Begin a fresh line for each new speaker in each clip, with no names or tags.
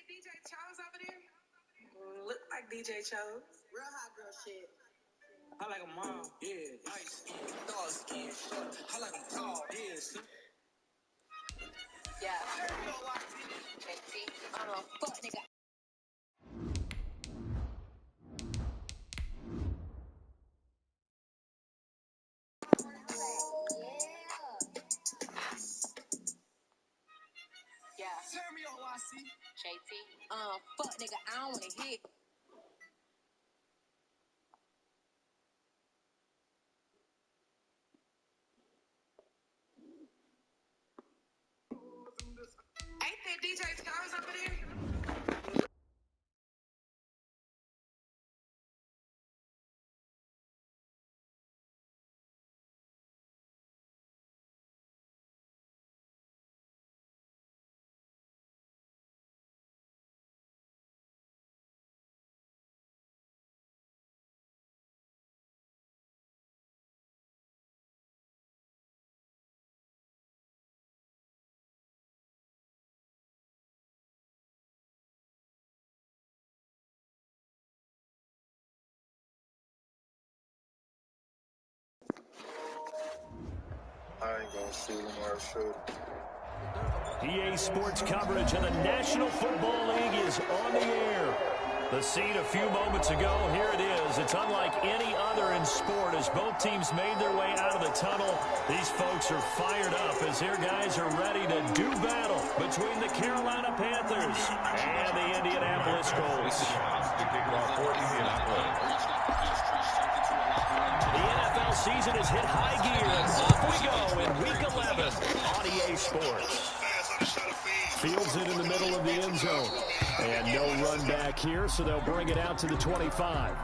DJ Chose over there? Look like DJ Chose. Real hot girl shit. I like a mom, yeah, nice skin, dark skin, short. I like them tall, yeah. Yeah. Fuck nigga. Yeah. Turn me on, YC. JT. Fuck nigga, I don't wanna hit. Ain't that DJ Chose over there?
I ain't gonna shoot him or shoot him.
EA Sports coverage of the National Football League is on the air. The scene a few moments ago, here it is. It's unlike any other in sport as both teams made their way out of the tunnel. These folks are fired up as their guys are ready to do battle between the Carolina Panthers and the Indianapolis Colts. The NFL season has hit high gear, and off we go in Week 11 on EA Sports. Fields it in the middle of the end zone. And no run back here, so they'll bring it out to the 25.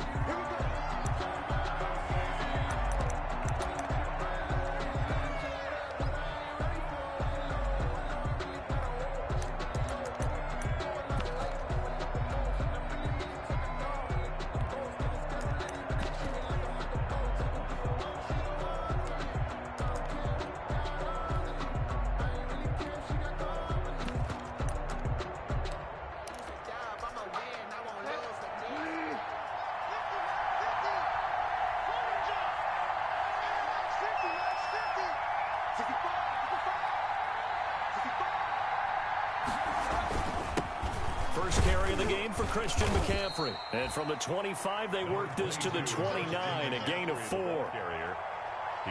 First carry of the game for Christian McCaffrey. And from the 25, they work this to the 29, a gain of 4.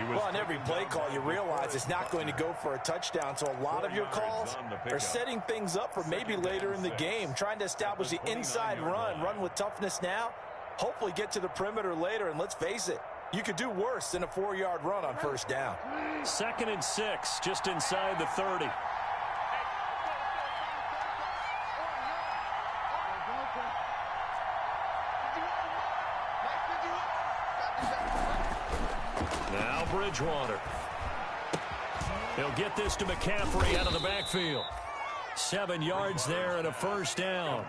Well, on every play call, you realize it's not going to go for a touchdown, so a lot of your calls are setting things up for maybe later in the game, trying to establish the inside run with toughness now, hopefully get to the perimeter later, and let's face it, you could do worse than a 4-yard run on first down.
2nd and 6, just inside the 30. Now Bridgewater. He'll get this to McCaffrey out of the backfield. 7 yards there and a first down.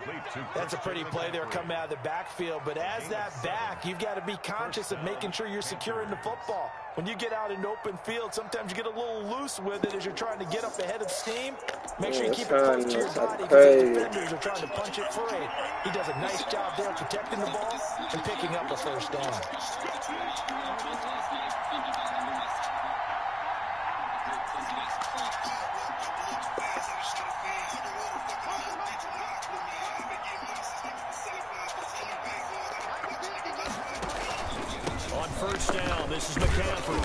That's a pretty play there coming out of the backfield. But as that back, you've got to be conscious of making sure you're securing the football. When you get out in open field, sometimes you get a little loose with it as you're trying to get up ahead of steam. Make sure you keep it close to your body because the defenders are trying to punch it free. He does a nice job there protecting the ball and picking up a first down.
First down, this is McCaffrey.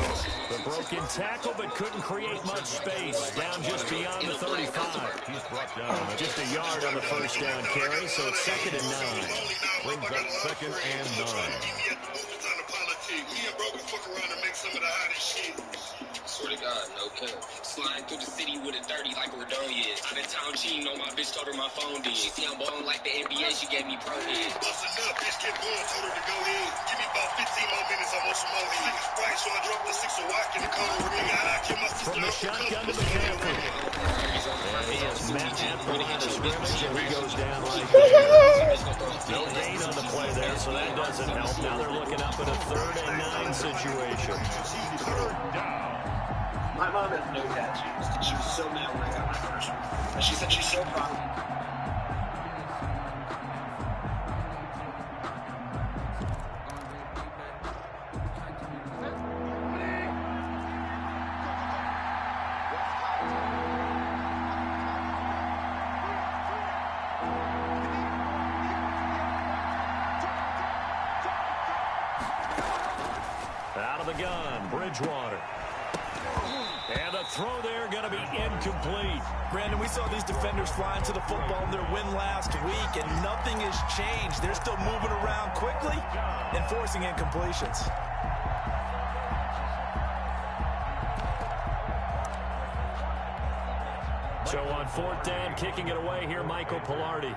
The broken tackle, but couldn't create much space. Down just beyond the 35. He's brought down just a yard on the first down carry, so it's 2nd and 9.
Brings up 2nd and 9. Me and bro can fuck around and make some of the hottest shit. Swear to God, no cap. Sliding through the city with a 30 like Rodonius. Out of town cheating on my bitch, told her my phone did. See, I'm balling like the NBA, she gave me pro head. Bustin' up, bitch kept going, told her to go ahead. Give me about 15 more minutes, I'm on some more head. Niggas right, so I dropped the 6 and walk in the corner. Nigga, I kill my sister.
From the shotgun to McCaffrey. And he is met at the line of scrimmage, and he goes down right there. No gain on the play there, so that doesn't help. Now they're looking up at a 3rd and 9 situation. 3rd down.
My mom has no tattoos. She was so mad when I got my first one. And she said she's so proud of me.
Out of the gun, Bridgewater. And the throw there going to be incomplete.
Brandon, we saw these defenders flying to the football in their win last week, and nothing has changed. They're still moving around quickly and forcing incompletions.
So on 4th down, kicking it away here, Michael Palardy.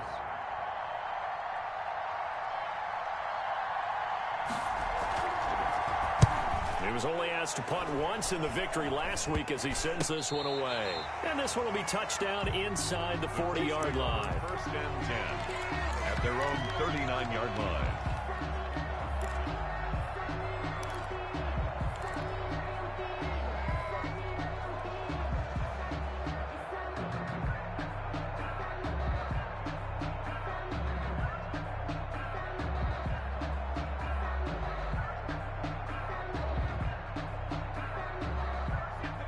He was only asked to punt once in the victory last week as he sends this one away. And this one will be touchdown inside the 40-yard line.
1st and 10 at their own 39-yard line.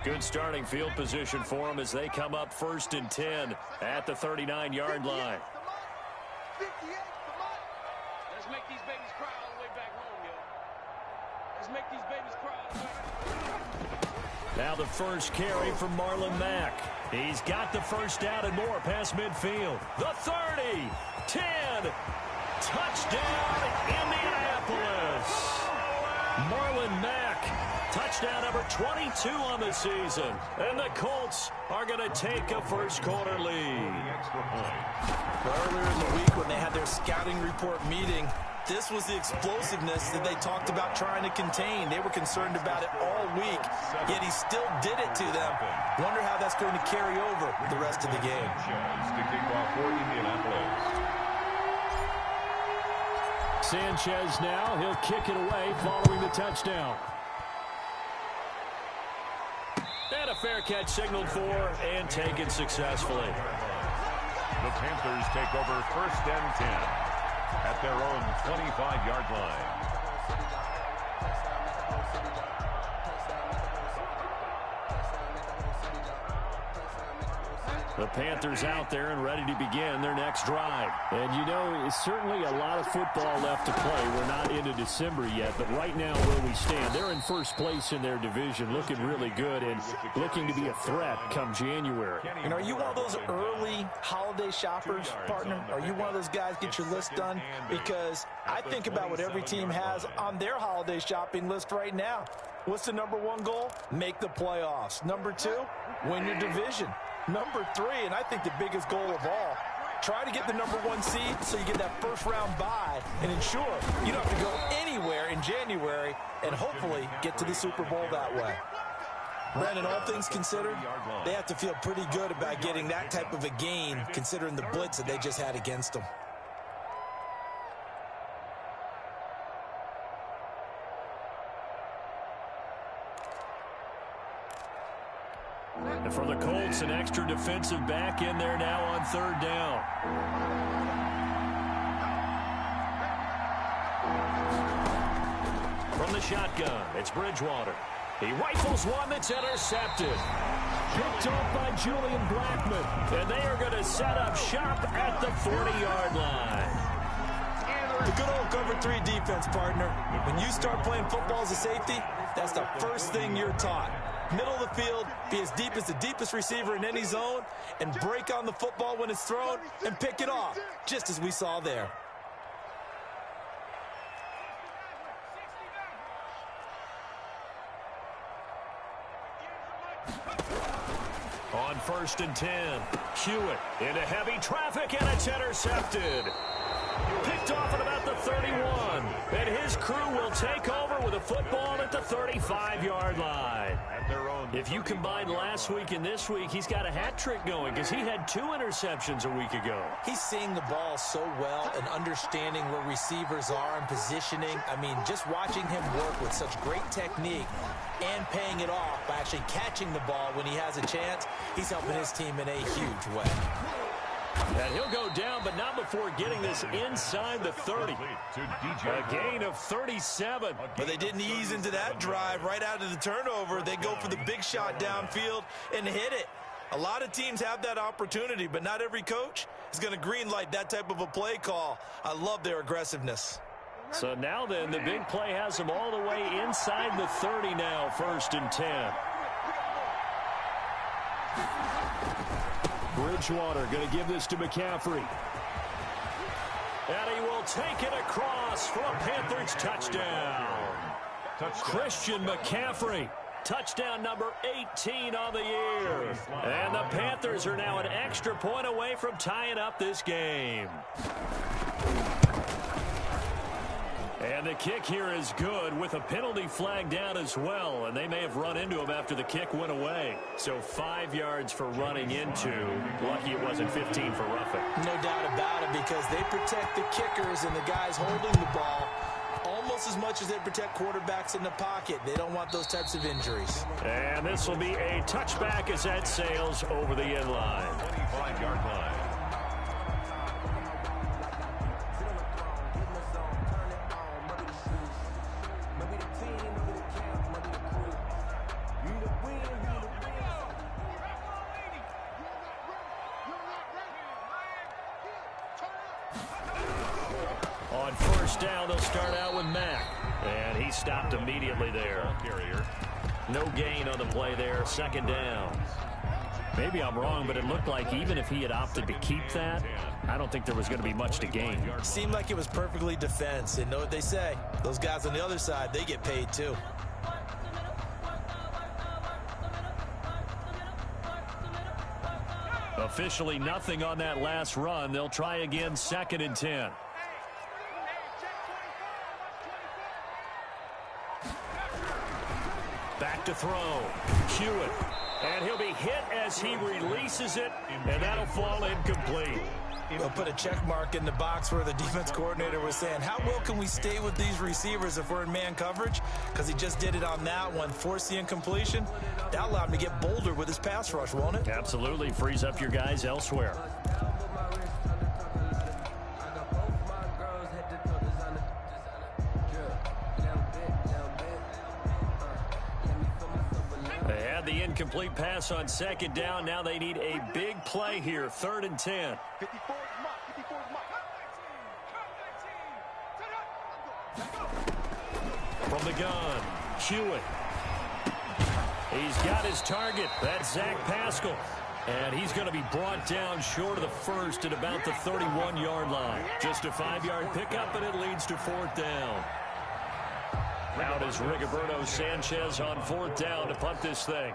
Good starting field position for them as they come up 1st and 10 at the 39-yard line.
Let's make these babies cry all the way back home, yo. Let's make these babies cry all the way back home.
Now the first carry from Marlon Mack. He's got the first down and more past midfield. The 30, 10, touchdown Indianapolis. Marlon Mack, touchdown number 22 on the season. And the Colts are going to take a first-quarter lead.
Earlier in the week when they had their scouting report meeting, this was the explosiveness that they talked about trying to contain. They were concerned about it all week, yet he still did it to them. Wonder how that's going to carry over the rest of the game.
To kick off for Indianapolis.
Sanchez now, he'll kick it away following the touchdown. And a fair catch signaled for and taken successfully.
The Panthers take over 1st and 10 at their own 25-yard line.
The Panthers out there and ready to begin their next drive.
And, you know, it's certainly a lot of football left to play. We're not into December yet, but right now where we stand, they're in first place in their division, looking really good and looking to be a threat come January.
And are you one of those early holiday shoppers, partner? Are you one of those guys get your list done? Because I think about what every team has on their holiday shopping list right now. What's the #1 goal? Make the playoffs. #2, win your division. #3, and I think the biggest goal of all, try to get the #1 seed so you get that first-round bye and ensure you don't have to go anywhere in January and hopefully get to the Super Bowl that way. Brandon, all things considered, they have to feel pretty good about getting that type of a gain, considering the blitz that they just had against them.
And for the Colts, an extra defensive back in there now on third down. From the shotgun, it's Bridgewater. He rifles one that's intercepted. Picked off by Julian Blackmon. And they are going to set up shop at the 40-yard line.
The good old cover 3 defense, partner. When you start playing football as a safety, that's the first thing you're taught. Middle of the field, be as deep as the deepest receiver in any zone, and break on the football when it's thrown and pick it off, just as we saw there.
On 1st and 10, Hewitt into heavy traffic, and it's intercepted. Picked off at about the 31, and his crew will take over with a football at the 35-yard line. If you combine last week and this week, he's got a hat trick going because he had 2 interceptions a week ago.
He's seeing the ball so well and understanding where receivers are and positioning. I mean, just watching him work with such great technique and paying it off by actually catching the ball when he has a chance, he's helping his team in a huge way.
And he'll go down, but not before getting this inside the 30. A gain of 37.
But they didn't ease into that drive right out of the turnover. They go for the big shot downfield and hit it. A lot of teams have that opportunity, but not every coach is going to green light that type of a play call. I love their aggressiveness.
So now then, the big play has them all the way inside the 30 now, 1st and 10. Bridgewater going to give this to McCaffrey. And he will take it across for a Panthers touchdown. Christian McCaffrey, touchdown number 18 on the year. And the Panthers are now an extra point away from tying up this game. And the kick here is good with a penalty flag down as well. And they may have run into him after the kick went away. So 5 yards for running into. Lucky it wasn't 15 for roughing.
No doubt about it, because they protect the kickers and the guys holding the ball almost as much as they protect quarterbacks in the pocket. They don't want those types of injuries.
And this will be a touchback as that sails over the end line. 25-yard line. On 1st down, they'll start out with Mack. And he stopped immediately there. No gain on the play there. 2nd down. Maybe I'm wrong, but it looked like even if he had opted to keep that, I don't think there was going to be much to gain.
Seemed like it was perfectly defense. And know what they say? Those guys on the other side, they get paid too.
Officially nothing on that last run. They'll try again, 2nd and 10. Back to throw. Hewitt. And he'll be hit as he releases it, and that'll fall incomplete.
They'll put a check mark in the box where the defense coordinator was saying, how well can we stay with these receivers if we're in man coverage? Because he just did it on that one, forced the incompletion. That allowed him to get bolder with his pass rush, won't it?
Absolutely. Frees up your guys elsewhere. They had the incomplete pass on 2nd down. Now they need a big play here. 3rd and 10. From the gun, Hewitt. He's got his target. That's Zach Pascal. And he's going to be brought down short of the 1st at about the 31-yard line. Just a 5-yard pickup, and it leads to 4th down. Out is Rigoberto Sanchez on 4th down to punt this thing.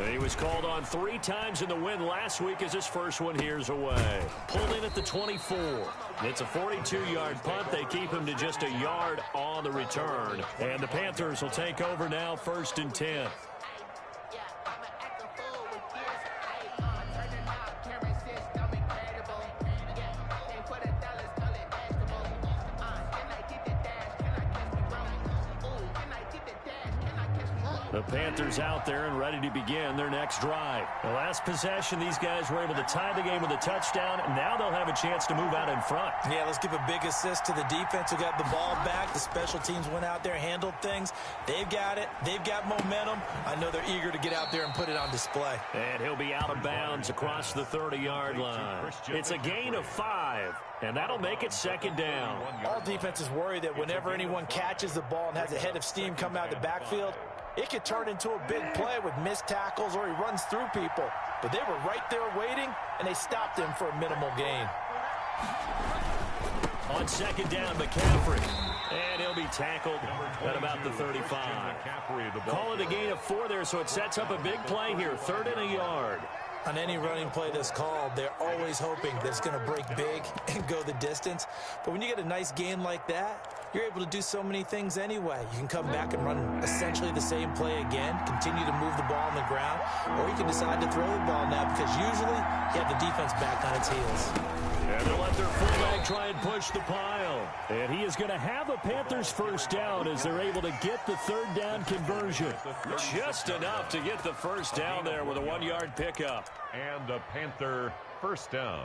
He was called on 3 times in the win last week as his first one here's away. Pulled in at the 24. It's a 42-yard punt. They keep him to just a yard on the return. And the Panthers will take over now, 1st and 10. The Panthers out there and ready to begin their next drive. The last possession, these guys were able to tie the game with a touchdown. Now they'll have a chance to move out in front.
Yeah, let's give a big assist to the defense who got the ball back. The special teams went out there, handled things. They've got it. They've got momentum. I know they're eager to get out there and put it on display.
And he'll be out of bounds across the 30-yard line. It's a gain of 5. And that'll make it 2nd down.
All defenses worry that whenever anyone catches the ball and has a head of steam come out of the backfield, it could turn into a big play with missed tackles or he runs through people. But they were right there waiting, and they stopped him for a minimal gain.
On 2nd down, McCaffrey. And he'll be tackled at about the 35. Call it a gain of 4 there, so it sets up a big play here. 3rd and a yard.
On any running play that's called, they're always hoping that it's going to break big and go the distance. But when you get a nice gain like that, you're able to do so many things anyway. You can come back and run essentially the same play again, continue to move the ball on the ground, or you can decide to throw the ball now because usually you have the defense back on its heels.
And they'll let their fullback try and push the pile. And he is going to have a Panthers 1st down as they're able to get the 3rd down conversion. Just enough to get the 1st down there with a 1-yard pickup.
And a Panther 1st down.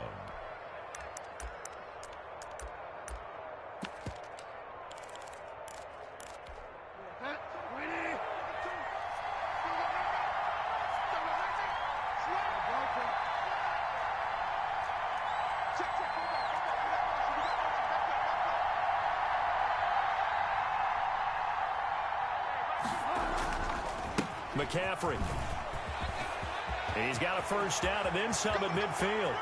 McCaffrey. He's got a 1st down and then some at midfield.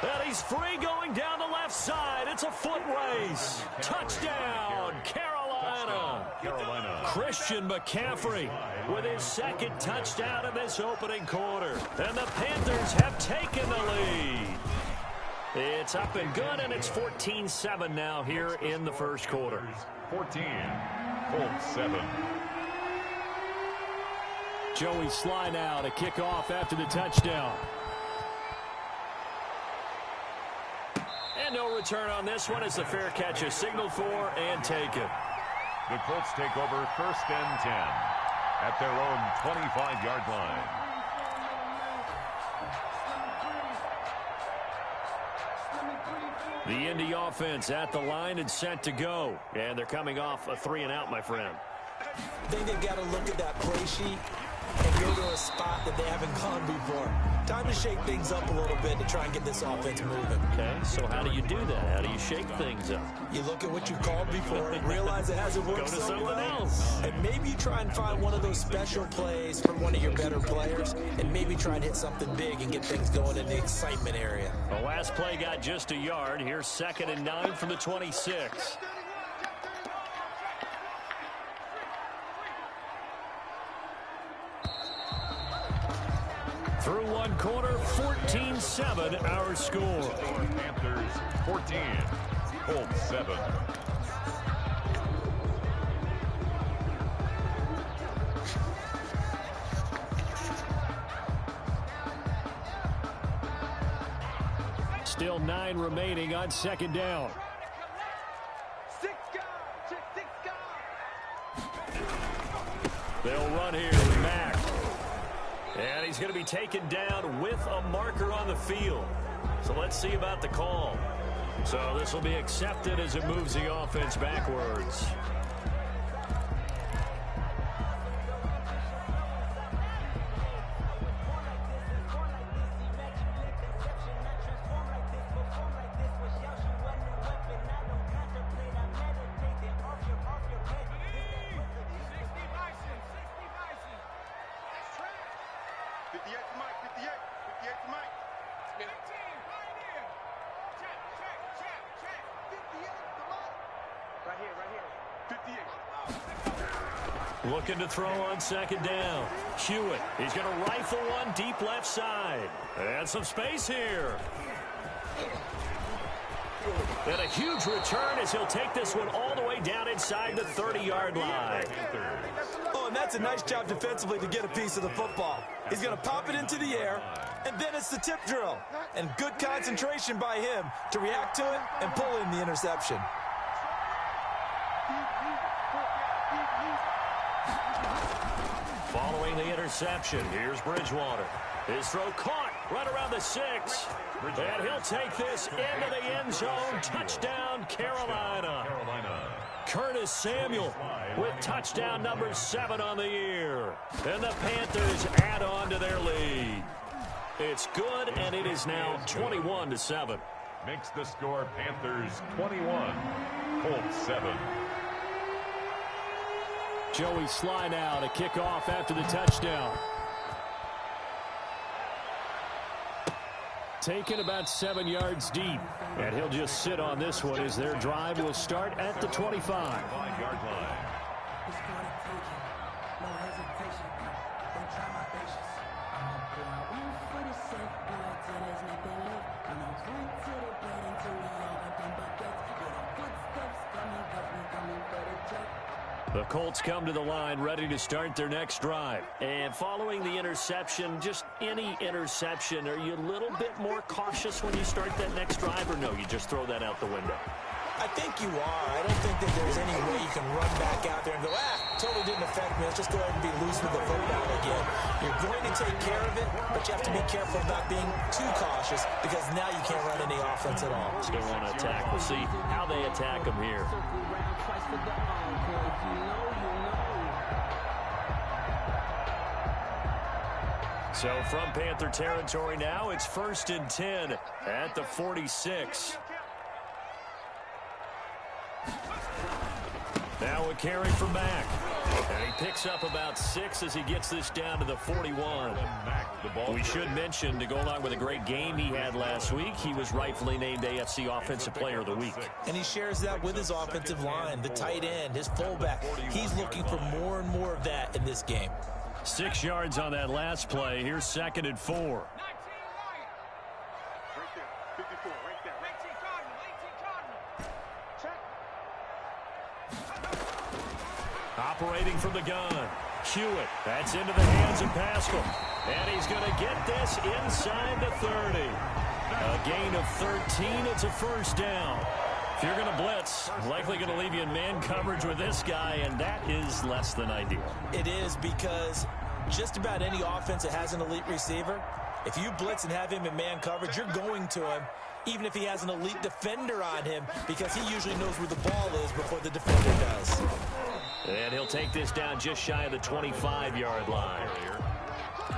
And he's free going down the left side. It's a foot race. Touchdown, Carolina. Christian McCaffrey with his 2nd touchdown of this opening quarter. And the Panthers have taken the lead. It's up and good, and it's 14-7 now here in the 1st quarter.
14, Colts 7.
Joey Sly now to kick off after the touchdown.
And no return on this one as the fair catch is signaled for and taken.
The Colts take over 1st and 10 at their own 25-yard line.
The Indy offense at the line and set to go. And they're coming off a 3-and-out, my friend.
I think they've got to look at that play sheet and go to a spot that they haven't gone before. Time to shake things up a little bit to try and get this offense moving.
Okay, so how do you do that? How do you shake things up?
You look at what you've called before, realize it hasn't worked
Go to
so
something
well,
else.
and maybe you try and find one of those special plays from one of your better players, and maybe try and hit something big and get things going in the excitement area.
The last play got just a yard. Here's 2nd and 9 from the 26. Through one quarter, 14-7 our score.
Panthers 14, Colts 7.
Still 9 remaining on 2nd down.
They'll run here with Mack. And he's going to be taken down with a marker on the field. So let's see about the call. So this will be accepted as it moves the offense backwards.
Right here. 58.
Looking to throw on second down. Hewitt, he's going to rifle one deep left side. And some space here. And a huge return as he'll take this one all the way down inside the 30-yard line.
Oh, and that's a nice job defensively to get a piece of the football. He's going to pop it into the air, and then it's the tip drill. And good concentration by him to react to it and pull in the interception.
Following the interception, here's Bridgewater. His throw caught right around the 6. And he'll take this into the end zone. Touchdown, Carolina. Curtis Samuel with touchdown number 7 on the year. And the Panthers add on to their lead. It's good, and it is now 21-7.
Makes the score Panthers 21, Colts 7.
Joey Sly now to kick off after the touchdown. Taken about 7 yards deep. And he'll just sit on this one as their drive will start at the 25.
5-yard line.
The Colts come to the line ready to start their next drive. And following the interception, just any interception, are you a little bit more cautious when you start that next drive, or no, you just throw that out the window?
I think you are. I don't think that there's any way you can run back out there and go, totally didn't affect me. Let's just go ahead and be loose with the football again. You're going to take care of it, but you have to be careful about being too cautious because now you can't run any offense at all.
Still want to attack. We'll see how they attack them here. So from Panther territory now, it's 1st and 10 at the 46. Now a carry for Mack. And he picks up about 6 as he gets this down to the 41. We should mention, to go along with a great game he had last week, he was rightfully named AFC Offensive Player of the Week.
And he shares that with his offensive line, the tight end, his fullback. He's looking for more and more of that in this game.
6 yards on that last play. Here's 2nd and 4. Operating from the gun. Hewitt. That's into the hands of Pascal. And he's going to get this inside the 30. A gain of 13. It's a first down. If you're going to blitz, likely going to leave you in man coverage with this guy, and that is less than ideal.
It is, because just about any offense that has an elite receiver, if you blitz and have him in man coverage, you're going to him, even if he has an elite defender on him, because he usually knows where the ball is before the defender does.
And he'll take this down just shy of the 25-yard line.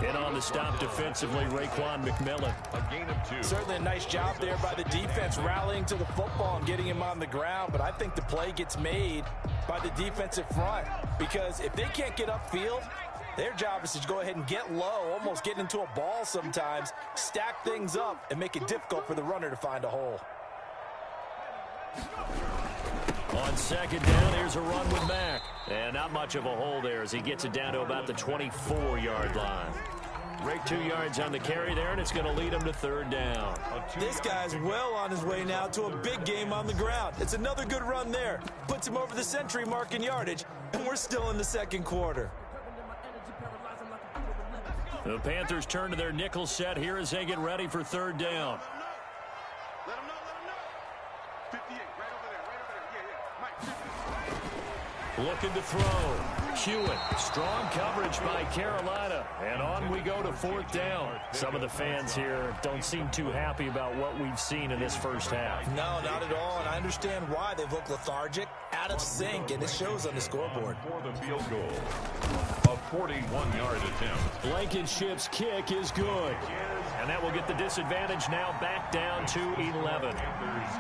In on the stop defensively, Raekwon McMillan.
A gain of 2.
Certainly a nice job there by the defense, rallying to the football and getting him on the ground. But I think the play gets made by the defensive front, because if they can't get upfield, their job is to go ahead and get low, almost get into a ball sometimes, stack things up, and make it difficult for the runner to find a hole.
On second down, here's a run with Mack. And not much of a hole there as he gets it down to about the 24-yard line. Rake 2 yards on the carry there, and it's going to lead him to 3rd down.
This guy's well on his way now to a big game on the ground. It's another good run there. Puts him over the century mark in yardage, and we're still in the 2nd quarter.
The Panthers turn to their nickel set here as they get ready for 3rd down.
Let him know. 58, right over there.
Looking to throw. Hewitt. Strong coverage by Carolina. And on we go to 4th down. Some of the fans here don't seem too happy about what we've seen in this first half.
No, not at all. And I understand why. They've looked lethargic, out of sync, and it shows on the scoreboard.
For the field goal. A 41-yard attempt.
Blankenship's kick is good. And that will get the disadvantage now back down to 11.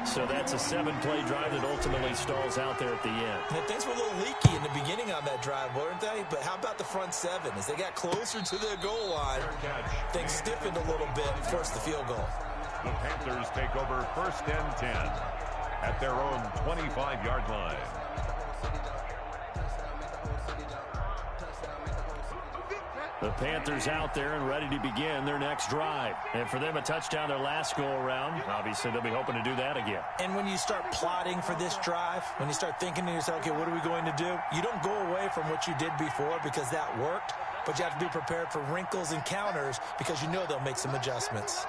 So that's a 7-play drive that ultimately stalls out there at the end.
And things were a little leaky in the beginning on that drive, weren't they? But how about the front 7? As they got closer to their goal line, things stiffened a little bit and forced the field goal.
The Panthers take over 1st and 10 at their own 25-yard line.
The Panthers out there and ready to begin their next drive. And for them, a touchdown their last go-around. Obviously, they'll be hoping to do that again.
And when you start plotting for this drive, when you start thinking to yourself, okay, what are we going to do? You don't go away from what you did before because that worked, but you have to be prepared for wrinkles and counters because you know they'll make some adjustments.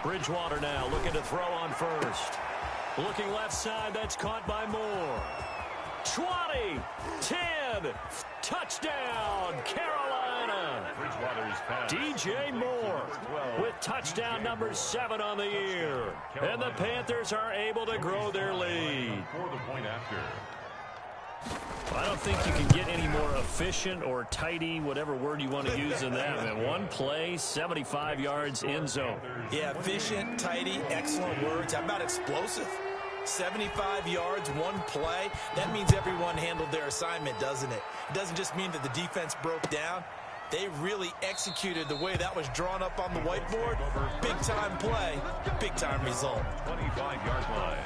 Bridgewater now looking to throw on first. Looking left side, that's caught by Moore. 20, 10, touchdown, Carolina. DJ Moore with touchdown number 7 on the year. And the Panthers are able to grow their lead. I don't think you can get any more efficient or tidy, whatever word you want to use in that. Man, one play, 75 yards, end zone.
Yeah, efficient, tidy, excellent words. How about explosive? 75 yards, one play. That means everyone handled their assignment, doesn't it? It doesn't just mean that the defense broke down. They really executed the way that was drawn up on the whiteboard. Big-time play, big-time result.
25-yard line.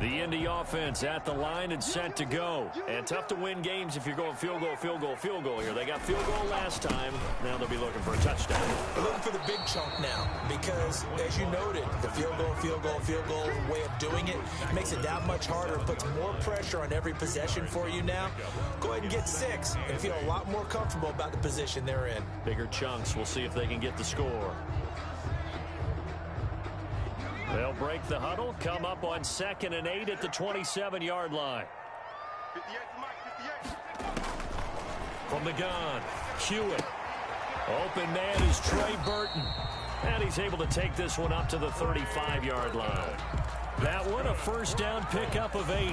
The Indy offense at the line and set to go. And tough to win games if you're going field goal, field goal, field goal here. They got field goal last time. Now they'll be looking for a touchdown.
They're looking for the big chunk now because, as you noted, the field goal, field goal, field goal way of doing it makes it that much harder. It puts more pressure on every possession for you now. Go ahead and get 6 and feel a lot more comfortable about the position they're in.
Bigger chunks. We'll see if they can get the score. They'll break the huddle, come up on 2nd and 8 at the 27-yard line. From the gun, Hewitt. Open man is Trey Burton. And he's able to take this one up to the 35-yard line. That one, a first down pickup of 8.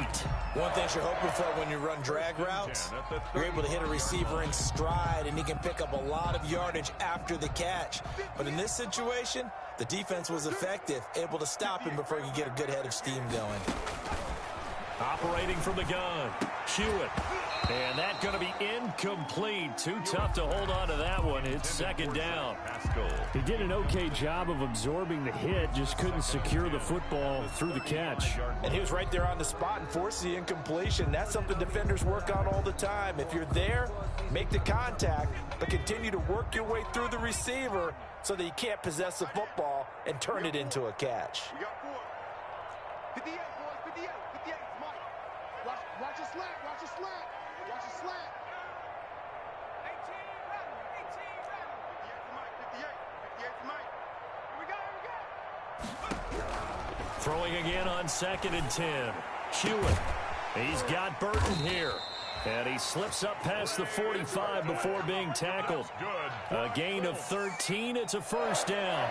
One thing you're hoping for when you run drag routes, you're able to hit a receiver in stride, and he can pick up a lot of yardage after the catch. But in this situation, the defense was effective, able to stop him before he could get a good head of steam going.
Operating from the gun, Hewitt. And that's going to be incomplete. Too tough to hold on to that one. It's 2nd down.
He did an okay job of absorbing the hit, just couldn't secure the football through the catch.
And he was right there on the spot and forced the incompletion. That's something defenders work on all the time. If you're there, make the contact, but continue to work your way through the receiver so that you can't possess the football and turn it into a catch.
We got 4. 58, boys, 58, 58, Mike. Watch your slant, watch your slant. Watch your slant. 18, Mike, 58 to Mike. Here we go.
Throwing again on 2nd and 10. Hewitt. He's got Burton here. And he slips up past the 45 before being tackled. A gain of 13. It's a first down.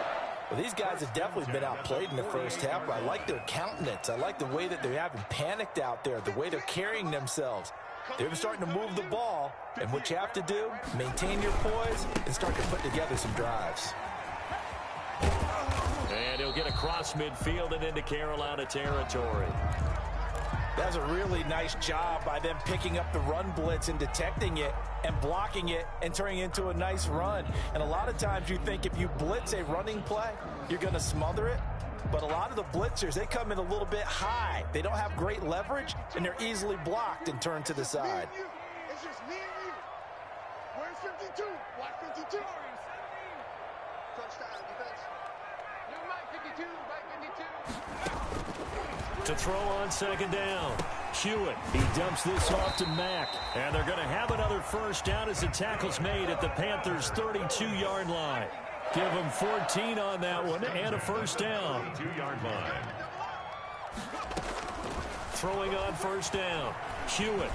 Well, these guys have definitely been outplayed in the first half. I like their countenance. I like the way that they haven't panicked out there, the way they're carrying themselves. They're starting to move the ball, and what you have to do, maintain your poise and start to put together some drives.
And he'll get across midfield and into Carolina territory.
That's a really nice job by them picking up the run blitz and detecting it and blocking it and turning it into a nice run. And a lot of times you think if you blitz a running play, you're going to smother it. But a lot of the blitzers, they come in a little bit high. They don't have great leverage, and they're easily blocked and turned to the side.
It's just me and you. Where's 52? Watch 52. Touchdown, defense. You're Mike 52, Mike 52.
To throw on 2nd down. Hewitt.
He dumps this off to Mack.
And they're going to have another first down as the tackle's made at the Panthers' 32-yard line. Give them 14 on that one and a first down. 2-yard line. Throwing on first down. Hewitt.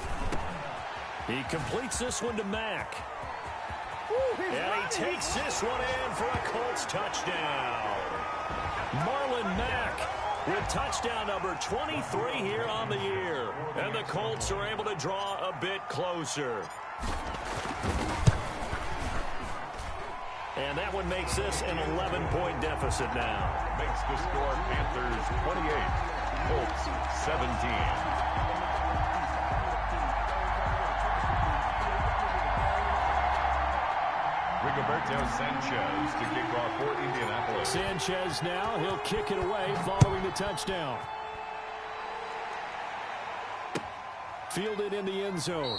He completes this one to Mack. And he takes this one in for a Colts touchdown. Marlon Mack with touchdown number 23 here on the year. And the Colts are able to draw a bit closer. And that one makes this an 11-point deficit now.
Makes the score Panthers 28, Colts 17. Rigoberto Sanchez to kick off for Indianapolis.
Sanchez now, he'll kick it away following the touchdown. Fielded in the end zone.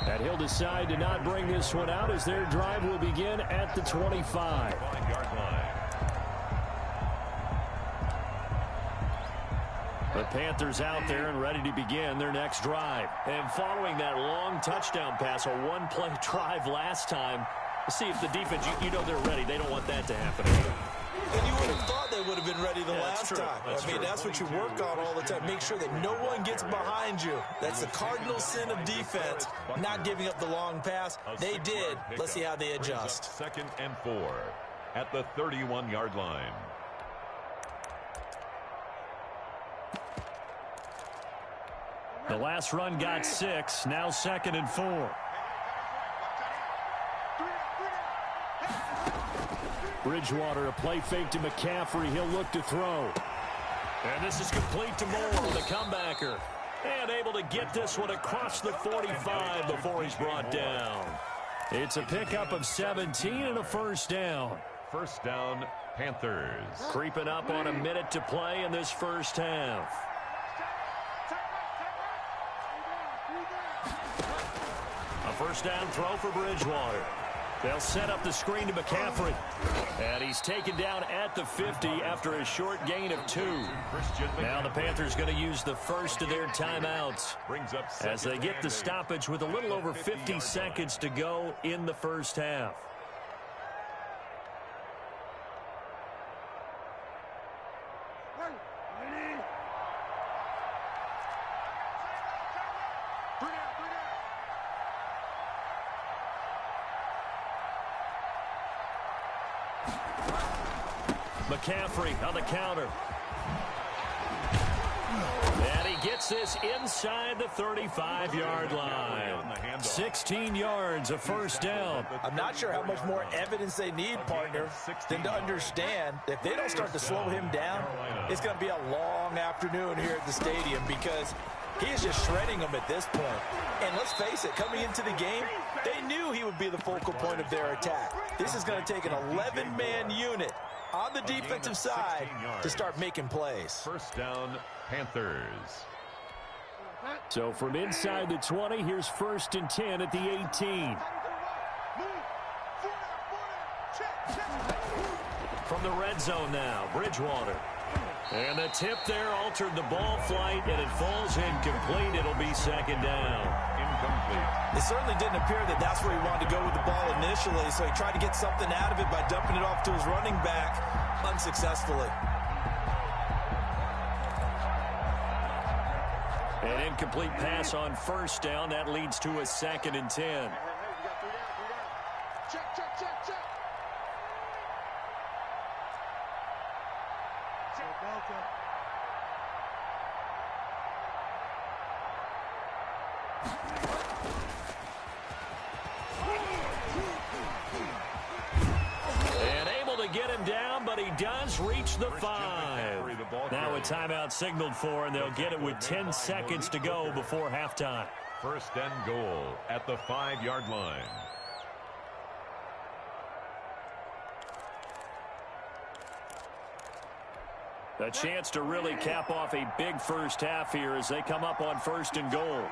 And he'll decide to not bring this one out as their drive will begin at the 25.
5-yard line.
The Panthers out there and ready to begin their next drive. And following that long touchdown pass, a one-play drive last time, see if the defense, you know they're ready. They don't want that to happen again.
And you would have thought they would have been ready the last time. That's what you work on all the time. Make sure that no one gets behind you. That's the cardinal sin of defense, not giving up the long pass. They did. Let's see how they adjust.
2nd and 4 at the 31-yard line.
The last run got 6. Now 2nd and 4. Bridgewater, a play fake to McCaffrey. He'll look to throw. And this is complete to Moore, the comebacker. And able to get this one across the 45 before he's brought down. It's a pickup of 17 and a first down.
First down, Panthers.
Creeping up on a minute to play in this first half. A first down throw for Bridgewater. They'll set up the screen to McCaffrey. And he's taken down at the 50 after a short gain of 2. Now the Panthers going to use the first of their timeouts as they get the stoppage with a little over 50 seconds to go in the first half. McCaffrey on the counter. And he gets this inside the 35-yard line. 16 yards, a first down.
I'm not sure how much more evidence they need, partner, than to understand if they don't start to slow him down, it's going to be a long afternoon here at the stadium because he is just shredding them at this point. And let's face it, coming into the game, they knew he would be the focal point of their attack. This is going to take an 11-man unit on the defensive side to start making plays.
First down, Panthers.
So from inside the 20, here's 1st and 10 at the 18. From the red zone now, Bridgewater. And the tip there altered the ball flight, and it falls incomplete. It'll be 2nd down.
Incomplete.
It certainly didn't appear that that's where he wanted to go with the ball initially, so he tried to get something out of it by dumping it off to his running back unsuccessfully.
An incomplete pass on first down. That leads to a 2nd and 10.
Check, check, check, check.
And able to get him down, but he does reach the 5. Now a timeout signaled for, and they'll get it with 10 seconds to go before halftime.
First and goal at the 5-yard line.
A chance to really cap off a big first half here as they come up on 1st and goal.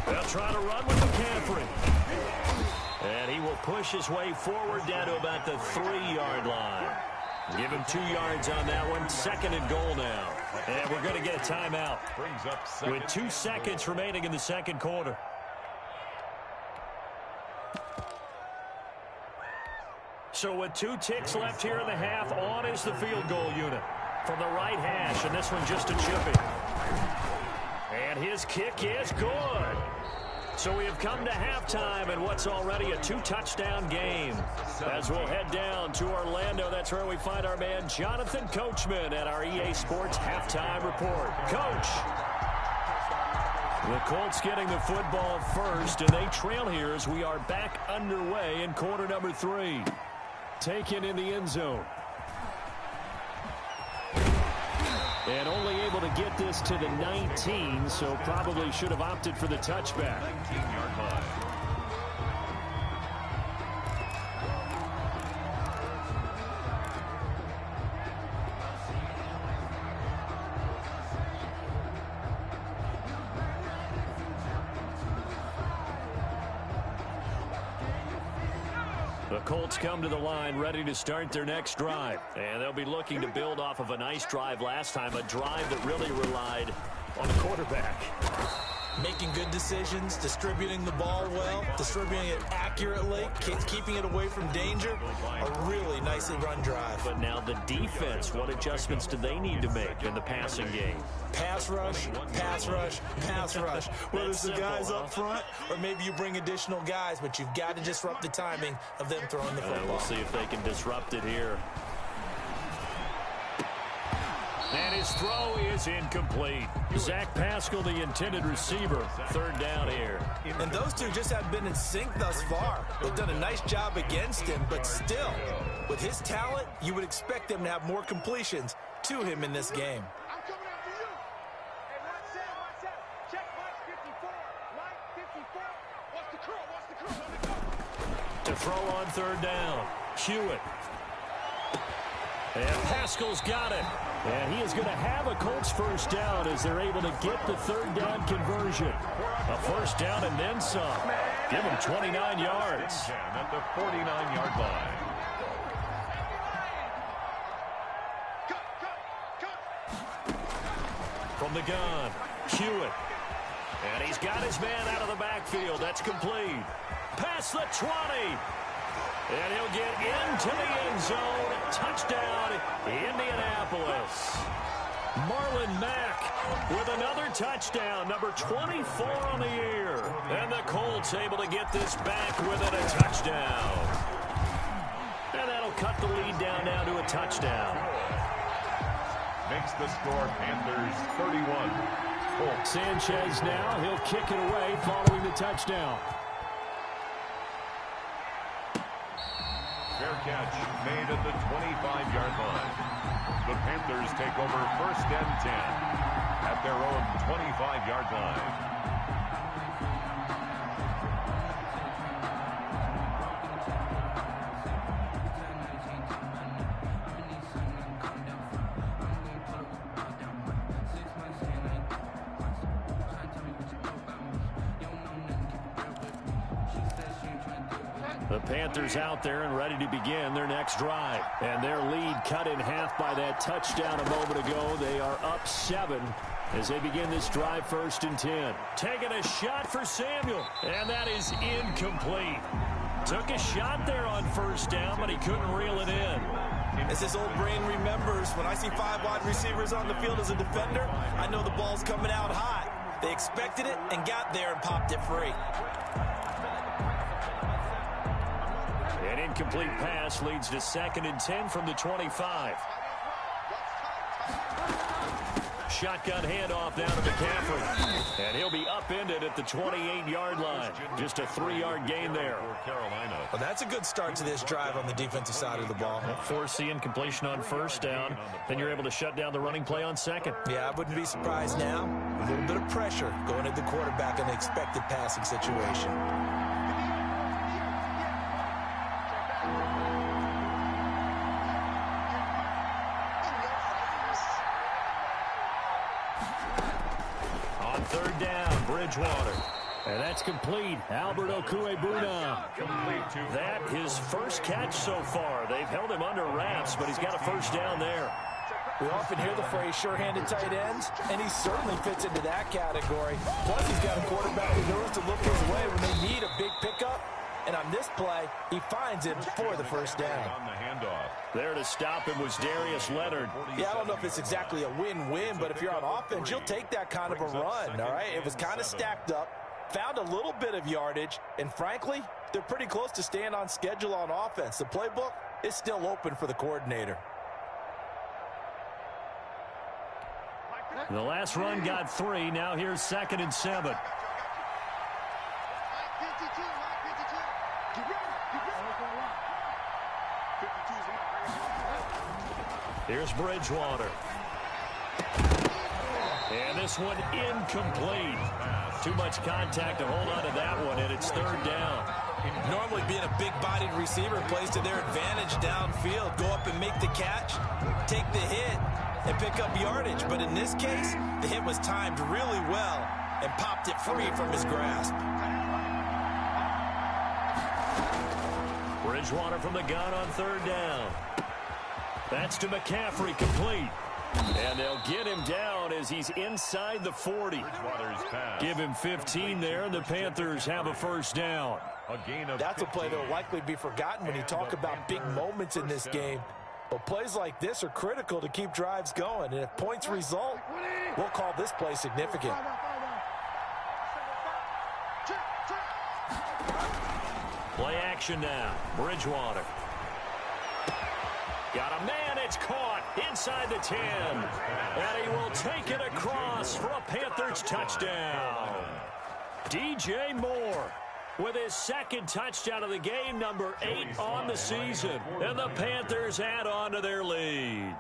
They'll try to run with McCaffrey. And he will push his way forward down to about the 3-yard line. Give him 2 yards on that one. 2nd and goal now. And we're going to get a timeout with 2 seconds remaining in the second quarter. So with 2 ticks left here in the half, on is the field goal unit from the right hash, and this one just a chippy. And his kick is good. So we have come to halftime in what's already a 2-touchdown game. As we'll head down to Orlando, that's where we find our man Jonathan Coachman at our EA Sports Halftime Report. Coach.
The Colts getting the football first, and they trail here as we are back underway in quarter number 3. Taken in the end zone. And only able to get this to the 19, so probably should have opted for the touchback.
19-yard line.
The Colts come to the line ready to start their next drive. And they'll be looking to build off of a nice drive last time, a drive that really relied on the quarterback.
Making good decisions, distributing the ball well, distributing it accurately, keeping it away from danger. A really nicely run drive.
But now the defense, what adjustments do they need to make in the passing game?
Pass rush, pass rush, pass rush. Whether it's the guys up front or maybe you bring additional guys, but you've got to disrupt the timing of them throwing the football.
We'll see if they can disrupt it here. And his throw is incomplete. Zach Pascal, the intended receiver. Third down here.
And those two just have been in sync thus far. They've done a nice job against him, but still, with his talent, you would expect them to have more completions to him in this game.
I'm coming after you. Hey, watch out. Check Mike 54. Mike 54. Watch the curl. Let it go.
To throw on third down. Hewitt. And Pascal's got it. And he is going to have a Colts first down as they're able to get the third down conversion. A first down and then some. Give him 29 yards.
At the 49-yard line.
From the gun, Hewitt. And he's got his man out of the backfield. That's complete. Past the 20. And he'll get into the end zone. Touchdown, Indianapolis. Marlon Mack with another touchdown, number 24 on the year. And the Colts able to get this back with it, a touchdown. And that'll cut the lead down now to a touchdown.
Makes the score Panthers 31. Colts.
Sanchez now, he'll kick it away following the touchdown.
Fair catch made at the 25-yard line. The Panthers take over first and 10 at their own 25-yard line.
The Panthers out there and ready to begin their next drive. And their lead cut in half by that touchdown a moment ago. They are up 7 as they begin this drive first and 10. Taking a shot for Samuel. And that is incomplete. Took a shot there on first down, but he couldn't reel it in.
As his old brain remembers, when I see 5 wide receivers on the field as a defender, I know the ball's coming out hot. They expected it and got there and popped it free.
An incomplete pass leads to 2nd and 10 from the 25. Shotgun handoff down to McCaffrey. And he'll be upended at the 28-yard line. Just a 3-yard gain there.
Well, that's a good start to this drive on the defensive side of the ball.
Force the incompletion on first down. Then you're able to shut down the running play on second.
Yeah, I wouldn't be surprised now. A little bit of pressure going at the quarterback in an expected passing situation.
Third down, Bridgewater. And that's complete. Albert Okwuegbunam. That his first catch so far. They've held him under wraps, but he's got a first down there.
We often hear the phrase sure-handed tight ends, and he certainly fits into that category. Plus, he's got a quarterback who knows to look his way when they need a big pickup. And on this play, he finds him for the first down.
On the handoff.
There to stop him was Darius Leonard.
Yeah, I don't know if it's exactly a win-win, but if you're on offense, you'll take that kind of a run, all right? It was kind of stacked up, found a little bit of yardage, and frankly, they're pretty close to staying on schedule on offense. The playbook is still open for the coordinator.
The last run got 3. Now here's 2nd and 7. Here's Bridgewater. And this one incomplete. Too much contact to hold on to that one, and it's 3rd down.
Normally being a big-bodied receiver plays to their advantage downfield. Go up and make the catch, take the hit, and pick up yardage. But in this case, the hit was timed really well and popped it free from his grasp.
Bridgewater from the gun on 3rd down. That's to McCaffrey, complete. And they'll get him down as he's inside the 40. Give him 15 there, and the Panthers have a 1st down.
That's a play that will likely be forgotten when you talk about big moments in this game. But plays like this are critical to keep drives going. And if points result, we'll call this play significant.
Play action now. Bridgewater. Got a man, it's caught inside the 10. And he will take it across for a Panthers touchdown. DJ Moore with his 2nd touchdown of the game, number 8 on the season. And the Panthers add on to their lead.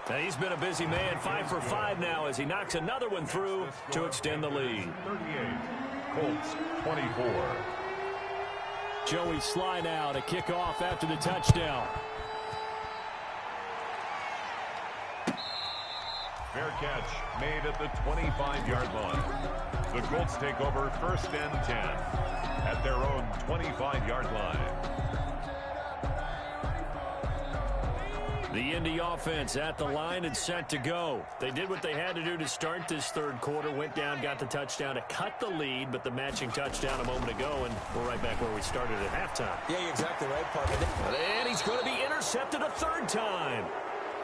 Now he's been a busy man, 5 for 5 now as he knocks another one through to extend the lead.
38, Colts 24.
Joey Sly now to kick off after the touchdown.
Fair catch made at the 25-yard line. The Colts take over 1st and 10 at their own 25-yard line.
The Indy offense at the line and set to go. They did what they had to do to start this 3rd quarter. Went down, got the touchdown to cut the lead, but the matching touchdown a moment ago, and we're right back where we started at halftime.
Yeah, you're exactly right, Parker.
And he's going to be intercepted a 3rd time.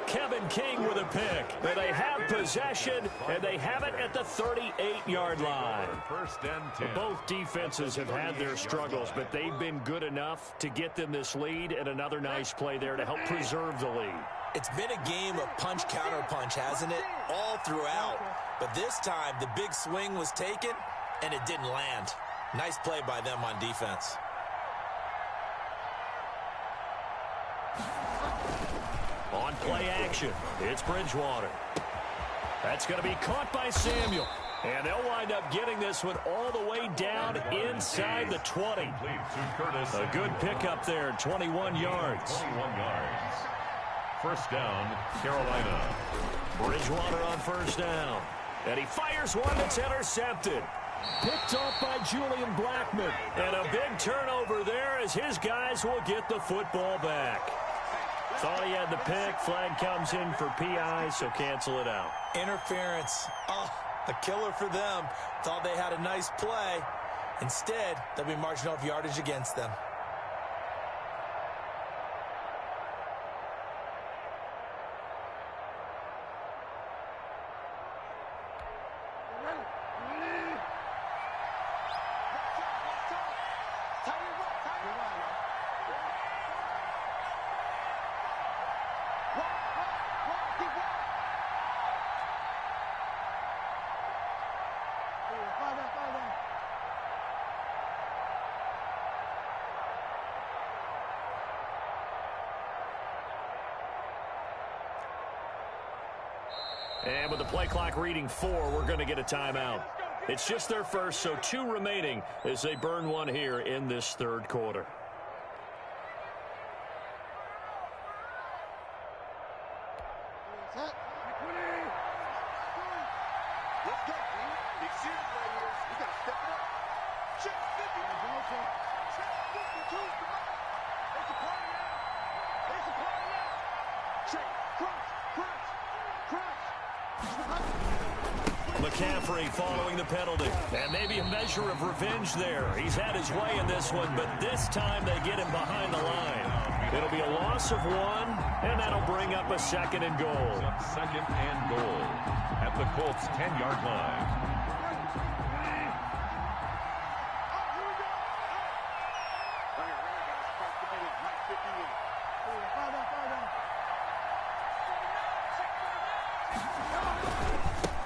Kevin King with a pick. And they have possession, and they have it at the 38-yard line.
1st and 10.
Both defenses have had their struggles, but they've been good enough to get them this lead, and another nice play there to help preserve the lead.
It's been a game of punch-counter-punch, hasn't it? All throughout. But this time, the big swing was taken, and it didn't land. Nice play by them on defense.
On play action, it's Bridgewater. That's going to be caught by Samuel. And they'll wind up getting this one all the way down inside the 20. A good pickup there, 21 yards.
21 yards. 1st down, Carolina.
Bridgewater on 1st down. And he fires one that's intercepted. Picked off by Julian Blackmon. And a big turnover there as his guys will get the football back. Thought he had the pick. Flag comes in for PI, so cancel it out.
Interference. Oh, a killer for them. Thought they had a nice play. Instead, they'll be marching off yardage against them.
And with the play clock reading 4, we're going to get a timeout. It's just their first, so 2 remaining as they burn one here in this 3rd quarter. McCaffrey following the penalty. And maybe a measure of revenge there. He's had his way in this one, but this time they get him behind the line. It'll be a loss of 1, and that'll bring up a 2nd and goal.
2nd and goal at the Colts' 10-yard line.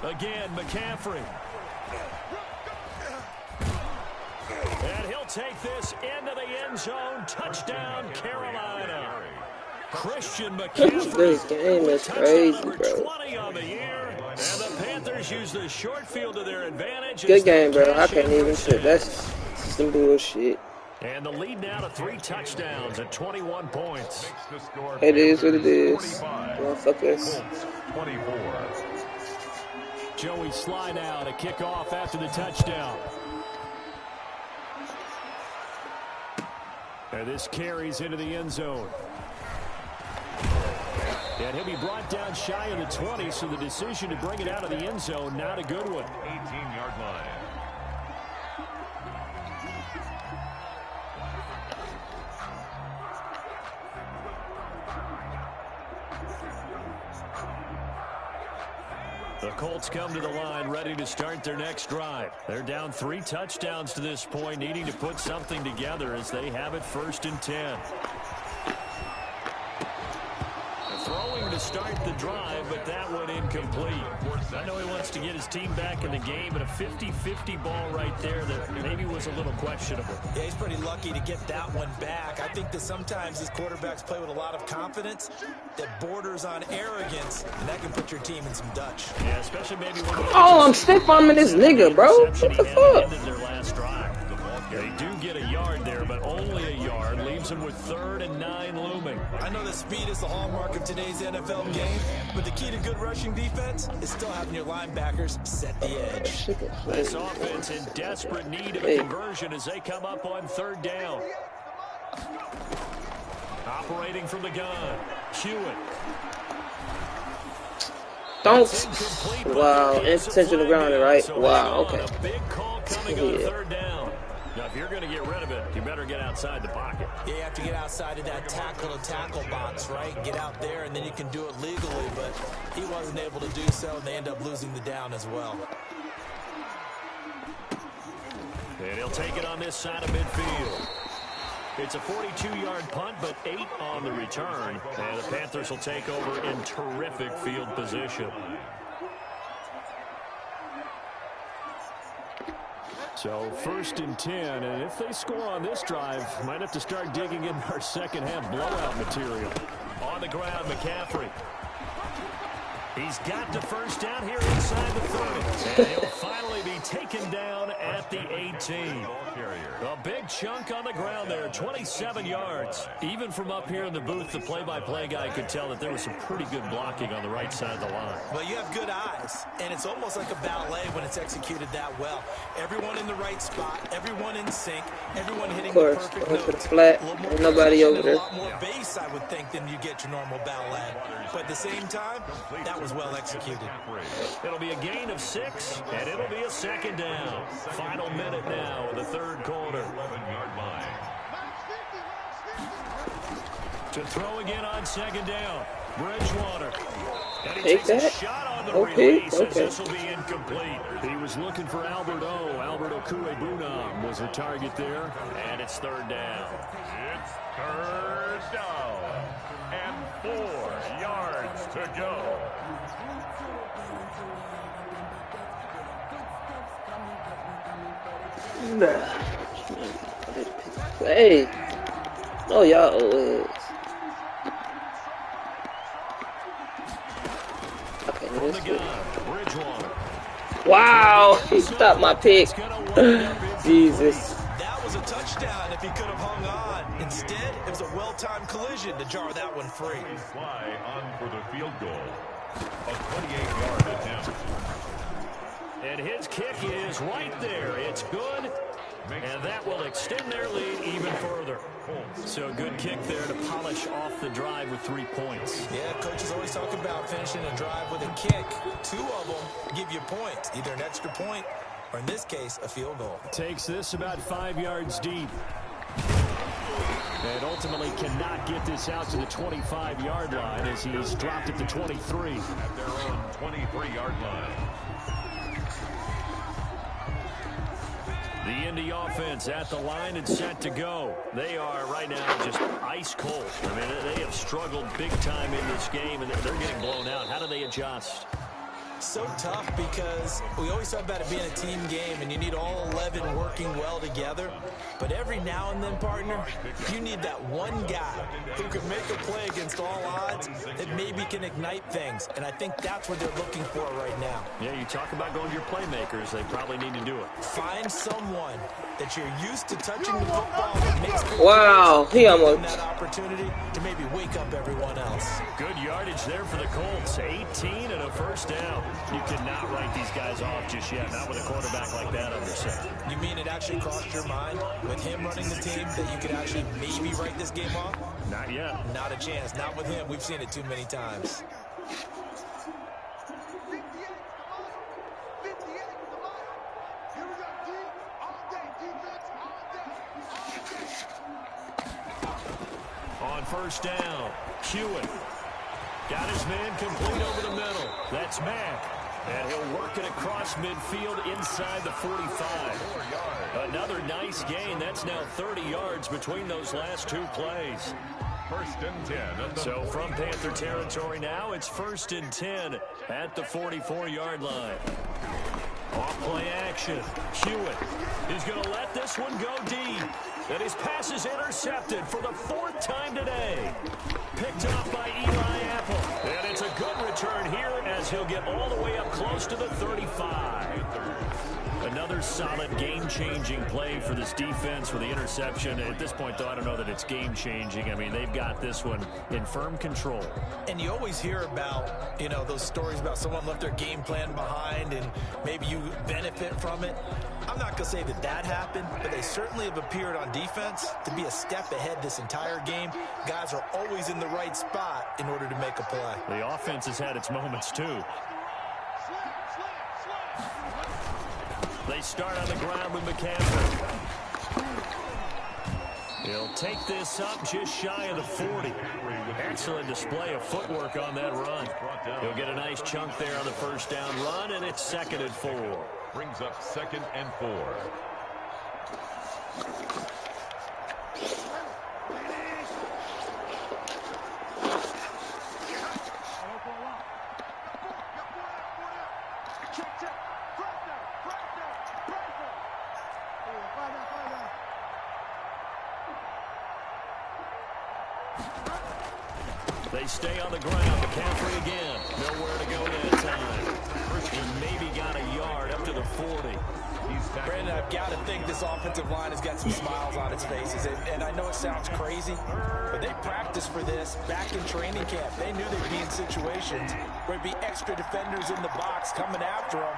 Again, McCaffrey. And he'll take this into the end zone. Touchdown, Carolina. Christian McCaffrey.
This game is crazy, bro.
20 on the year. And the Panthers use the short field to their advantage.
Good game, bro. I can't even shit. That's some bullshit.
And the lead now to 3 touchdowns at 21 points.
It is what it is. Motherfuckers.
24.
Joey slide out, a kickoff after the touchdown. And this carries into the end zone. And he'll be brought down shy of the 20, so the decision to bring it out of the end zone, not a good one.
18-yard line.
The Colts come to the line ready to start their next drive. They're down 3 touchdowns to this point, needing to put something together as they have it 1st and 10. Throwing to start the drive, but that one incomplete. I know he wants to get his team back in the game, but a 50-50 ball right there that maybe was a little questionable.
Yeah, he's pretty lucky to get that one back. I think that sometimes these quarterbacks play with a lot of confidence that borders on arrogance, and that can put your team in some Dutch.
Yeah, especially maybe when
I'm stiff-arming this nigga, bro. What the fuck?
Their last drive. They do get a yard there, but only a yard. Leaves them with 3rd and 9 looming.
I know that speed is the hallmark of today's NFL game, but the key to good rushing defense is still having your linebackers set the edge.
This offense in desperate need of a conversion as they come up on 3rd down. Operating from the gun, Hewitt.
Don't. Wow, intentional grounding, right? Wow, okay.
A big call coming on 3rd down. Now, if you're going to get rid of it, you better get outside the pocket.
Yeah, you have to get outside of that tackle-to-tackle box, right? Get out there, and then you can do it legally, but he wasn't able to do so, and they end up losing the down as well.
And he'll take it on this side of midfield. It's a 42-yard punt, but 8 on the return. And the Panthers will take over in terrific field position. So 1st and 10, and if they score on this drive, might have to start digging in our second half blowout material. On the ground, McCaffrey. He's got the 1st down here inside the 30. And he'll finally be taken down at the 18. A big chunk on the ground there, 27 yards. Even from up here in the booth, the play-by-play guy could tell that there was some pretty good blocking on the right side of the line.
Well, you have good eyes, and it's almost like a ballet when it's executed that well. Everyone in the right spot, everyone in sync, everyone hitting the perfect note.
It's flat, ain't nobody over there.
A lot more bass, I would think, than you get your normal ballet. But at the same time, that was well executed.
It'll be a gain of 6, and it'll be a 2nd down. Final minute now of the 3rd quarter.
11-yard line.
To throw again on 2nd down. Bridgewater. And he
Take
takes
that.
a shot on the
Okay,
release as
okay.
this will be incomplete. He was looking for Albert O. Albert Okuebunam was the target there. And it's 3rd down.
It's 3rd down. And 4 yards to go.
Hey. Oh, y'all is. Okay,
From the gun, Bridgewater.
wow, he stopped my pick. Jesus.
That was a touchdown if he could have hung on. Instead, it was a well-timed collision to jar that one free.
Fly on for the field goal. A 28-yard attempt.
And his kick is right there. It's good. And that will extend their lead even further. So a good kick there to polish off the drive with 3 points.
Yeah, coaches always talk about finishing a drive with a kick. 2 of them give you points, either an extra point or, in this case, a field goal.
Takes this about 5 yards deep. And ultimately cannot get this out to the 25-yard line as he's dropped at the 23.
At their own 23-yard line.
The Indy offense at the line and set to go. They are right now just ice cold. I mean, they have struggled big time in this game, and they're getting blown out. How do they adjust?
So tough because we always talk about it being a team game and you need all 11 working well together. But every now and then, partner, you need that one guy who can make a play against all odds that maybe can ignite things. And I think that's what they're looking for right now.
Yeah, you talk about going to your playmakers. They probably need to do it.
Find someone that you're used to touching the football that makes
wow, he almost
that opportunity to maybe wake up everyone else.
Good yardage there for the Colts. 18 and a first down. You cannot write these guys off just yet, not with a quarterback like that under center.
You mean it actually crossed your mind with him running the team that you could actually maybe write this game off?
Not yet.
Not a chance. Not with him. We've seen it too many times.
On first down, Hewitt got his man complete over the middle. That's Mack. And he'll work it across midfield inside the 45. Another nice gain. That's now 30 yards between those last two plays.
First and 10.
So from Panther territory now, it's first and 10 at the 44-yard line. Off play action. Hewitt is going to let this one go deep. And his pass is intercepted for the fourth time today. Picked off by Eli Apple. And it's a good return here as he'll get all the way up close to the 35. Another solid game-changing play for this defense with the interception. At this point, though, I don't know that it's game-changing. I mean, they've got this one in firm control.
And you always hear about, you know, those stories about someone left their game plan behind and maybe you benefit from it. I'm not going to say that that happened, but they certainly have appeared on defense to be a step ahead this entire game. Guys are always in the right spot in order to make a play.
The offense has had its moments, too. They start on the ground with McCaffrey. He'll take this up just shy of the 40. Excellent display of footwork on that run. He'll get a nice chunk there on the first down run, and it's 2nd and 4.
Brings up 2nd and 4.
They stay on the ground. McCaffrey again. Nowhere to go that time. He maybe got a yard up to the 40.
Brandon, I've got to think this offensive line has got some smiles on its faces. And I know it sounds crazy, but they practiced for this back in training camp. They knew they'd be in situations where there'd be extra defenders in the box coming after them,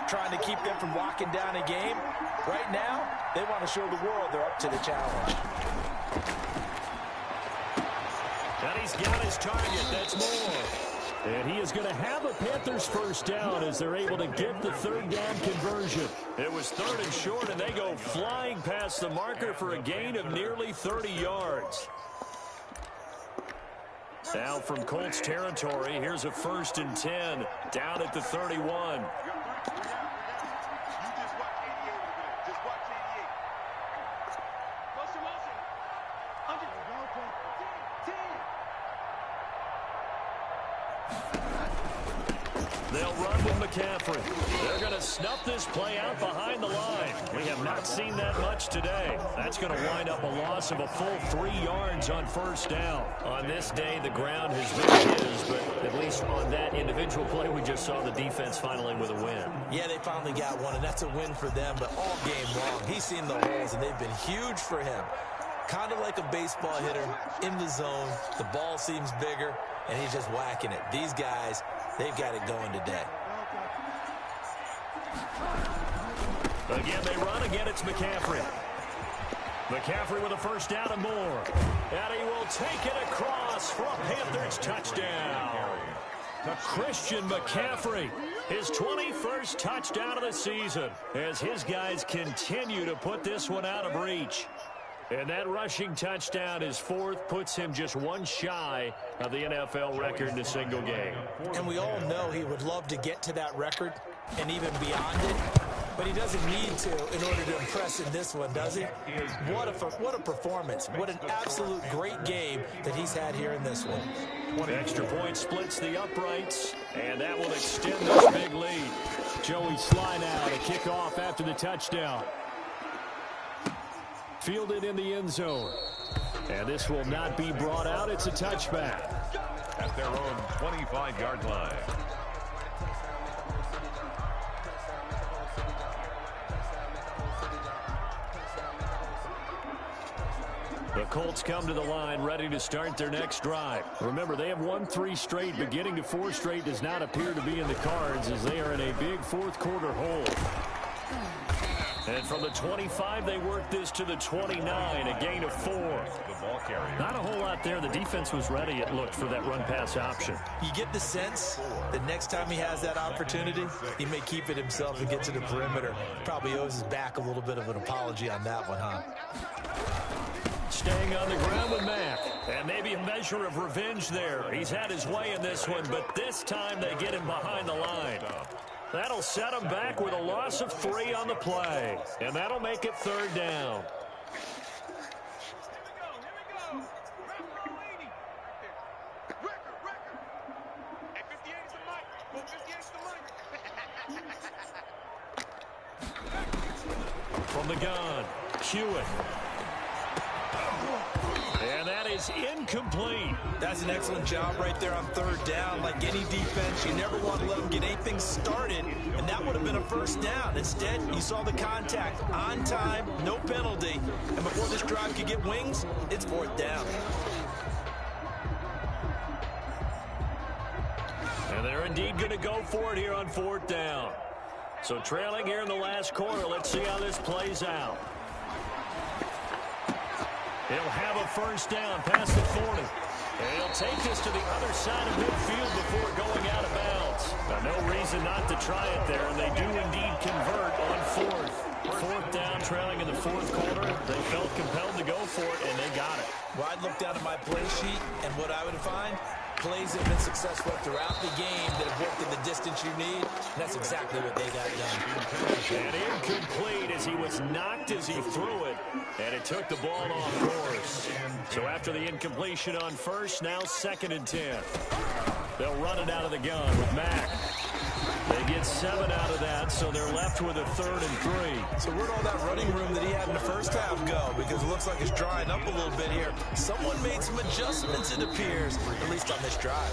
trying to keep them from locking down a game. Right now, they want to show the world they're up to the challenge.
And he's got his target. That's more. And he is going to have a Panthers first down as they're able to get the third down conversion. It was 3rd and short, and they go flying past the marker for a gain of nearly 30 yards. Now from Colts territory, here's a 1st and 10 down at the 31. They'll run with McCaffrey. They're going to snuff this play out behind the line. We have not seen that much today. That's going to wind up a loss of a full 3 yards on first down. On this day, the ground has been his, but at least on that individual play, we just saw the defense finally with a win.
Yeah, they finally got one, and that's a win for them, but all game long. He's seen the holes, and they've been huge for him. Kind of like a baseball hitter in the zone. The ball seems bigger, and he's just whacking it. These guys, they've got it going today.
Again, they run. Again, it's McCaffrey. McCaffrey with a first down and more. And he will take it across for a Panthers touchdown. Christian McCaffrey, his 21st touchdown of the season, as his guys continue to put this one out of reach. And that rushing touchdown, his 4th, puts him just one shy of the NFL record in a single game.
And we all know he would love to get to that record and even beyond it, but he doesn't need to in order to impress in this one, does he? What a performance. What an absolute great game that he's had here in this one.
Extra point splits the uprights, and that will extend this big lead.
Joey Sly now to kick off after the touchdown. Fielded in the end zone. And this will not be brought out. It's a touchback.
At their own 25-yard line.
The Colts come to the line ready to start their next drive. Remember, they have won 3 straight, but getting to 4 straight does not appear to be in the cards as they are in a big fourth-quarter hole. And from the 25, they work this to the 29, a gain of 4. Not a whole lot there. The defense was ready, it looked, for that run-pass option.
You get the sense that next time he has that opportunity, he may keep it himself and get to the perimeter. Probably owes his back a little bit of an apology on that one, huh?
Staying on the ground with Mack. And maybe a measure of revenge there. He's had his way in this one, but this time they get him behind the line. That'll set him back with a loss of 3 on the play. And that'll make it 3rd down. From the gun, Hewitt. And that is incomplete.
That's an excellent job right there on 3rd down. Like any defense, you never want to let them get anything started, and that would have been a 1st down. Instead, you saw the contact on time, no penalty, and before this drive could get wings, it's 4th down.
And they're indeed going to go for it here on 4th down. So trailing here in the last quarter, let's see how this plays out. He'll have a 1st down past the 40. And he'll take this to the other side of midfield before going out of bounds. Now, no reason not to try it there, and they do indeed convert on 4th. 4th down, trailing in the 4th quarter. They felt compelled to go for it, and they got it.
Well, I'd look down at my play sheet, and what I would find, plays have been successful throughout the game that have worked in the distance you need. And that's exactly what they got done.
And incomplete as he was knocked as he threw it. And it took the ball off course. So after the incompletion on 1st, now 2nd and 10. They'll run it out of the gun with Mack. They get 7 out of that, so they're left with a 3rd and 3.
So where'd all that running room that he had in the 1st half go? Because it looks like it's drying up a little bit here. Someone made some adjustments, it appears, at least on this drive.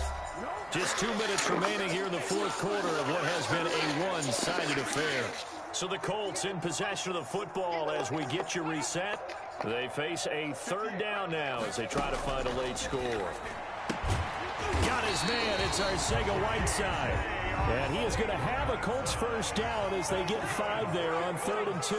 Just 2 minutes remaining here in the 4th quarter of what has been a one-sided affair. So the Colts in possession of the football as we get you reset. They face a 3rd down now as they try to find a late score. Got his man. It's Arcega-Whiteside. And he is going to have a Colts 1st down as they get 5 there on 3rd and 2.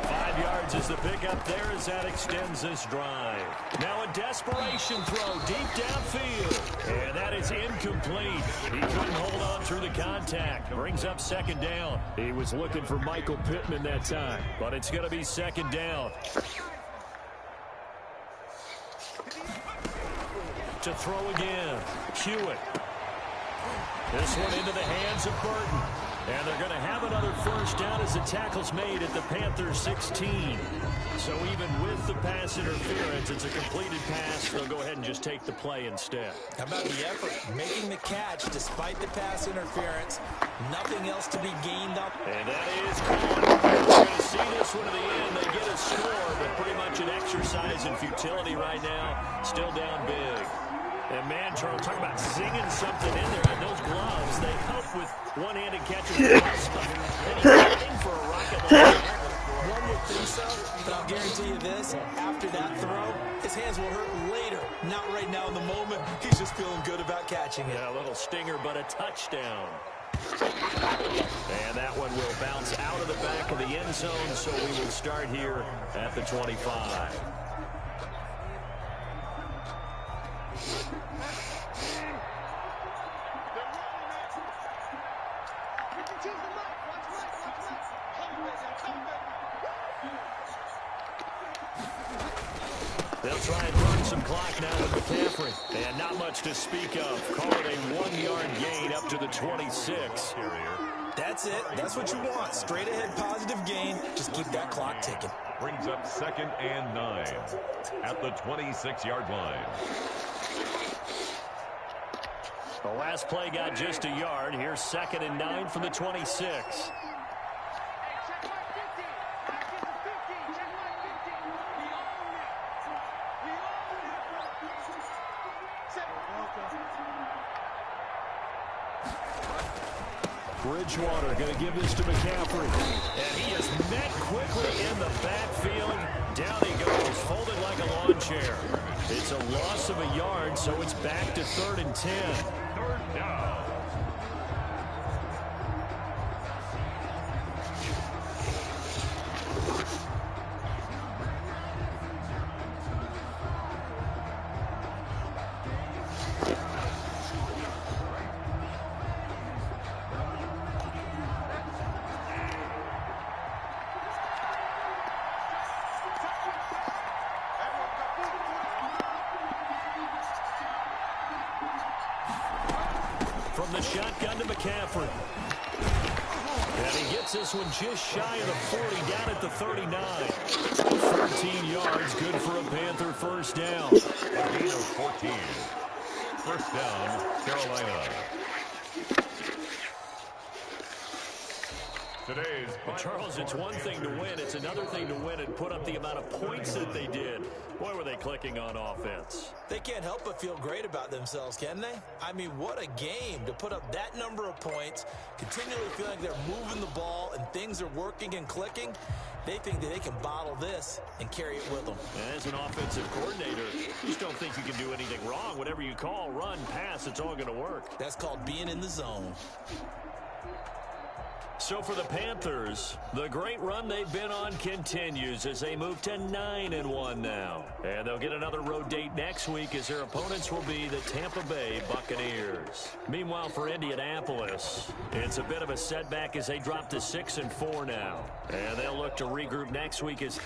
5 yards is the pickup there as that extends this drive. Now a desperation throw deep downfield. And that is incomplete. He couldn't hold on through the contact. Brings up 2nd down. He was looking for Michael Pittman that time, but it's going to be 2nd down. To throw again, Hewitt. This one into the hands of Burton. And they're going to have another 1st down as the tackle's made at the Panthers 16. So even with the pass interference, it's a completed pass. They'll go ahead and just take the play instead.
How about the effort? Making the catch despite the pass interference. Nothing else to be gained up.
And that is gone. We're going to see this one to the end. They get a score, but pretty much an exercise in futility right now. Still down big. And man, Charles, talk about zinging something in there. And those gloves, they help with one-handed catches. And he's looking for a rocket launcher.
One would think so, but I'll guarantee you this. After that throw, his hands will hurt later. Not right now in the moment. He's just feeling good about catching it.
Yeah, a little stinger, but a touchdown. And that one will bounce out of the back of the end zone, so we will start here at the 25. They'll try and burn some clock now with McCaffrey. And not much to speak of. Call it a 1-yard gain up to the 26.
That's it. That's what you want. Straight ahead positive gain. Just keep that clock ticking.
Brings up 2nd and 9 at the 26-yard line.
The last play got just a yard. Here's 2nd and 9 from the 26.
Bridgewater going to give this to McCaffrey.
And he is met quickly in the backfield. Down he goes, folded like a lawn chair. It's a loss of a yard, so it's back to 3rd and 10.
3rd down.
From the shotgun to McCaffrey. And he gets this one just shy of the 40, down at the 39. 14 yards, good for a Panther first down.
A gain of 14. First down, Carolina. Today's
Charles, it's one thing to win. It's another thing to win and put up the amount of points that they did. Boy, were they clicking on offense.
They can't help but feel great about themselves, can they? I mean, what a game to put up that number of points, continually feeling they're moving the ball and things are working and clicking. They think that they can bottle this and carry it with them.
And as an offensive coordinator, you just don't think you can do anything wrong. Whatever you call, run, pass, it's all going to work.
That's called being in the zone.
So for the Panthers, the great run they've been on continues as they move to 9-1 now. And they'll get another road date next week as their opponents will be the Tampa Bay Buccaneers. Meanwhile, for Indianapolis, it's a bit of a setback as they drop to 6-4 now. And they'll look to regroup next week as